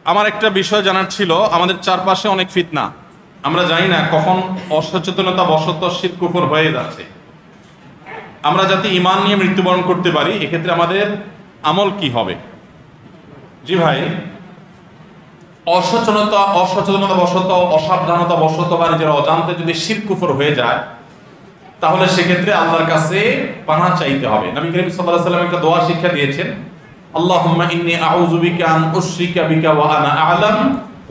আমার একটা বিষয় জানার ছিল, আমাদের চারপাশে অনেক ফিতনা, আমরা জানি না কখন অসচেতনতা বশত শিরক কুফর হয়ে যাচ্ছে। আমরা যাতে ঈমান নিয়ে মৃত্যুবরণ করতে পারি, এক্ষেত্রে আমাদের আমল কি হবে? জি ভাই, অসচেতনতা বশত, অসাবধানতা বশত বা নিজের অজান্তে যদি শিরক কুফর হয়ে যায়, তাহলে সেক্ষেত্রে আল্লাহর কাছে পানাহ চাইতে হবে। নবী করিম সাল্লাল্লাহু আলাইহি ওয়াসাল্লাম একটা দোয়া শিক্ষা দিয়েছেন, আল্লাহুম্মা ইন্নী আউযু বিকা আন উশরিকা বিকা ওয়া আনা আ'লাম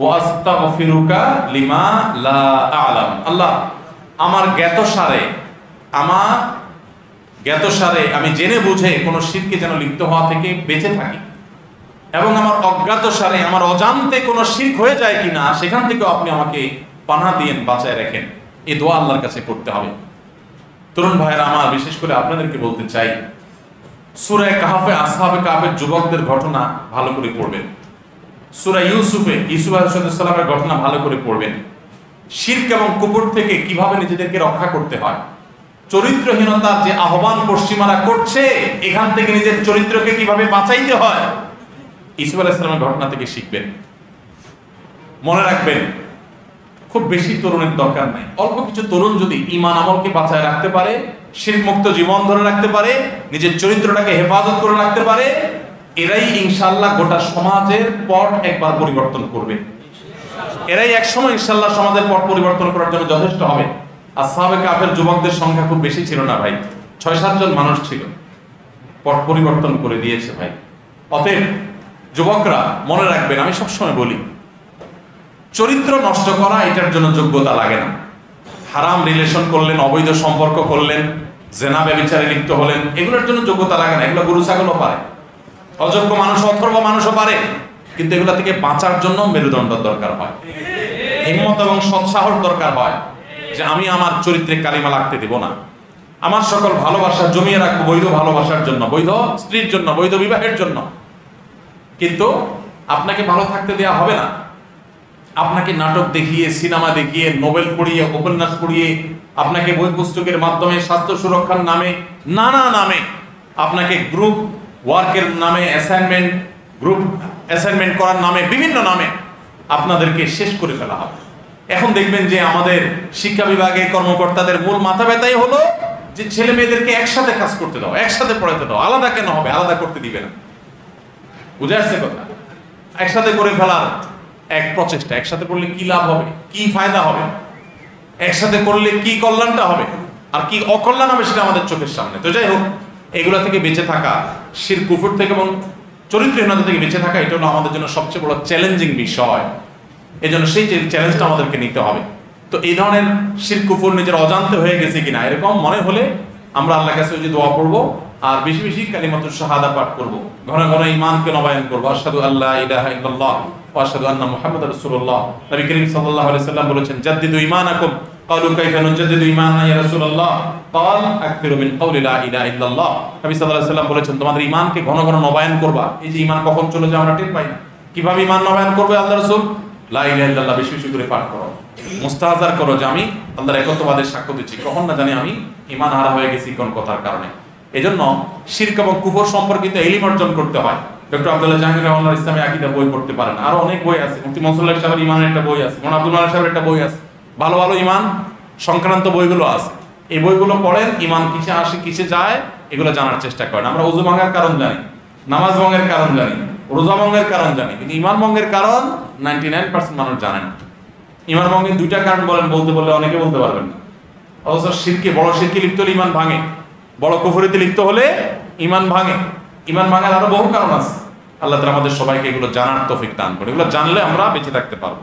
ওয়া আস্তাগফিরুকা লিমা লা আ'লাম। আল্লাহ, আমার জ্ঞাতসারে আমি জেনে বুঝে কোনো শিরকে যেন লিপ্ত হওয়া থেকে বেঁচে থাকি, এবং আমার অজ্ঞাতসারে, আমার অজান্তে কোনো শিরক হয়ে যায় কিনা সেখান থেকেও আপনি আমাকে পানাহ দিয়েন, বাঁচায় রাখেন। এই দোয়া আল্লাহর কাছে করতে হবে। তরুণ ভাইয়েরা আমার, বিশেষ করে আপনাদেরকে বলতে চাই, সূরা কাহফে আসহাবে কাহফের যুবকদের ঘটনা ভালো করে পড়বেন। সূরা ইউসুফ আলাইহিস সালামের ঘটনা ভালো করে পড়বেন। শিরক এবং কুফর থেকে কিভাবে নিজেদেরকে রক্ষা করতে হয়, চরিত্রহীনতার যে আহ্বান পশ্চিমারা করছে, এখান থেকে নিজের চরিত্রকে কিভাবে বাঁচাইতে হয়, ইউসুফ আলাইহিস সালামের ঘটনা থেকে শিখবেন। মনে রাখবেন, খুব বেশি তরুণের দরকার নাই, অল্প কিছু তরুণ যদি ঈমান আমলকে বাঁচায় রাখতে পারে, শিরক মুক্ত জীবন ধরে রাখতে পারে, নিজের চরিত্রটাকে হেফাজত করে রাখতে পারে, এরাই ইনশাআল্লাহ গোটা সমাজের পট একবার পরিবর্তন করবে। এরাই একসময় ইনশাআল্লাহ সমাজের পট পরিবর্তন করার জন্য যথেষ্ট হবে। আসহাবে কাহফের যুবকদের সংখ্যা খুব বেশি ছিল না ভাই, ৬-৭ জন মানুষ ছিল, পট পরিবর্তন করে দিয়েছে ভাই। অতএব যুবকরা মনে রাখবেন, আমি সবসময় বলি, চরিত্র নষ্ট করা এটার জন্য যোগ্যতা লাগে না। হারাম রিলেশন করলেন, অবৈধ সম্পর্ক করলেন, জেনা ব্যভিচারে লিপ্ত হলেন, এগুলোর জন্য যোগ্যতা লাগে না। এগুলো গরু ছাগলও পারে, অযোগ্য মানুষ অথর্ব মানুষও পারে, কিন্তু এগুলো থেকে বাঁচার জন্য মেরুদণ্ড দরকার হয়, হিম্মত এবং সৎসাহস দরকার হয়, যে আমি আমার চরিত্রে কালিমা লাগতে দেব না, আমার সকল ভালোবাসা জমিয়ে রাখবো বৈধ ভালোবাসার জন্য, বৈধ স্ত্রীর জন্য, বৈধ বিবাহের জন্য। কিন্তু আপনাকে ভালো থাকতে দেওয়া হবে না। আপনাকে নাটক দেখিয়ে, সিনেমা দেখিয়ে, নোবেল পড়িয়ে, উপন্যাস পড়িয়ে, আপনাকে বই পুস্তকের মাধ্যমে, স্বাস্থ্য সুরক্ষার নামে, নানা নামে, আপনাকে গ্রুপ ওয়ার্কের নামে, গ্রুপ অ্যাসাইনমেন্ট করার নামে, বিভিন্ন নামে আপনাদেরকে শেষ করে ফেলা হবে। এখন দেখবেন যে আমাদের শিক্ষা বিভাগে কর্মকর্তাদের মূল মাথা ব্যথাই হলো যে ছেলে মেয়েদেরকে একসাথে কাজ করতে দাও, একসাথে পড়াতে দাও, আলাদা কেন হবে, আলাদা করতে দিবে না। বুঝে আসছে কথা? একসাথে করে ফেলার এক প্রচেষ্টা। একসাথে করলে কি লাভ হবে, কি ফায়দা হবে, একসাথে করলে কি কল্যাণটা হবে আর কি অকল্যাণ হবে, সেটা আমাদের চোখের সামনে। তো যাই হোক, এগুলো থেকে বেঁচে থাকা, শিরক কুফর থেকে এবং চরিত্রহীনতা থেকে বেঁচে থাকা, এটা হলো আমাদের জন্য সবচেয়ে বড় চ্যালেঞ্জিং বিষয়। এই জন্য সেই চ্যালেঞ্জটা আমাদেরকে নিতে হবে। তো এই ধরনের শিরক কুফর নিজের অজান্তে হয়ে গেছে কিনা এরকম মনে হলে আমরা আল্লাহর কাছে ওই যে দোয়া পড়বো, আর বেশি বেশি কালিমাতুশ শাহাদা পাঠ করবো, ঘন ঘন ঈমানকে নবায়ন করবো। আশহাদু আল্লা ইলাহা ইল্লাল্লাহ ওয়া আশহাদু আন্না মুহাম্মাদার রাসূলুল্লাহ। নবী করিম সাল্লাল্লাহু আলাইহি ওয়াসাল্লাম বলেছেন, জাদ্দিদু ঈমানাকুম। ক্বালু কাইফা নুজাদ্দিদু ঈমানানা ইয়া রাসূলুল্লাহ? ক্বাল আকসিরু মিন কাউলি লা ইলাহা ইল্লাল্লাহ। নবী সাল্লাল্লাহু আলাইহি ওয়াসাল্লাম বলেছেন, তোমাদের ঈমানকে ঘন ঘন নবায়ন করবা। এই যে ঈমান কখন চলে যায় আমরা টের পাই না। কিভাবে ঈমান নবায়ন করবে আল্লাহর রাসূল? লা ইলাহা ইল্লাল্লাহ বেশি বেশি করে পাঠ করো, মুস্তাহজার করো যে আমি আল্লাহর একত্ববাদের সাক্ষ্য দিচ্ছি, কখন না জানি আমি ঈমান হারা হয়ে গেছি কোন কথার কারণে। এজন্য শিরক এবং কুফর সম্পর্কিত ইলম অর্জন করতে হয়। ডক্টর আব্দুল্লাহ জাহাঙ্গীর রহমাতুল্লাহ ইসলামী আকীদা বই পড়তে পারেন, আরো অনেক বই আছে, মুফতি মনসুরুল্লাহ সাহেবের ঈমানের একটা বই আছে, মোহাম্মদ আব্দুল মালিক সাহেবের একটা বই আছে, ভালো ভালো ঈমান সংক্রান্ত বইগুলো আছে। এই বইগুলো পড়েন, ঈমান কিসে আসে কিসে যায় এগুলো জানার চেষ্টা করেন। আমরা ওযু ভাঙার কারণ জানি, নামাজ ভঙ্গের কারণ জানি, রোজা ভঙ্গের কারণ জানি, কিন্তু ঈমান ভঙ্গের কারণ 99% মানুষ জানেন না। ঈমান ভঙ্গের দুইটা কারণ বলতে বললে অনেকে বলতে পারবেন না। অথচ শিরকে, বড় শিরকে লিপ্ত হলে ঈমান ভাঙে, বড় কুফরিতে লিপ্ত হলে ঈমান ভাঙে। ঈমান ভাঙার আরো বহু কারণ আছে। আল্লাহ তাআলা আমাদের সবাইকে এগুলো জানার তৌফিক দান করে। এগুলো জানলে আমরা বেঁচে থাকতে পারবো।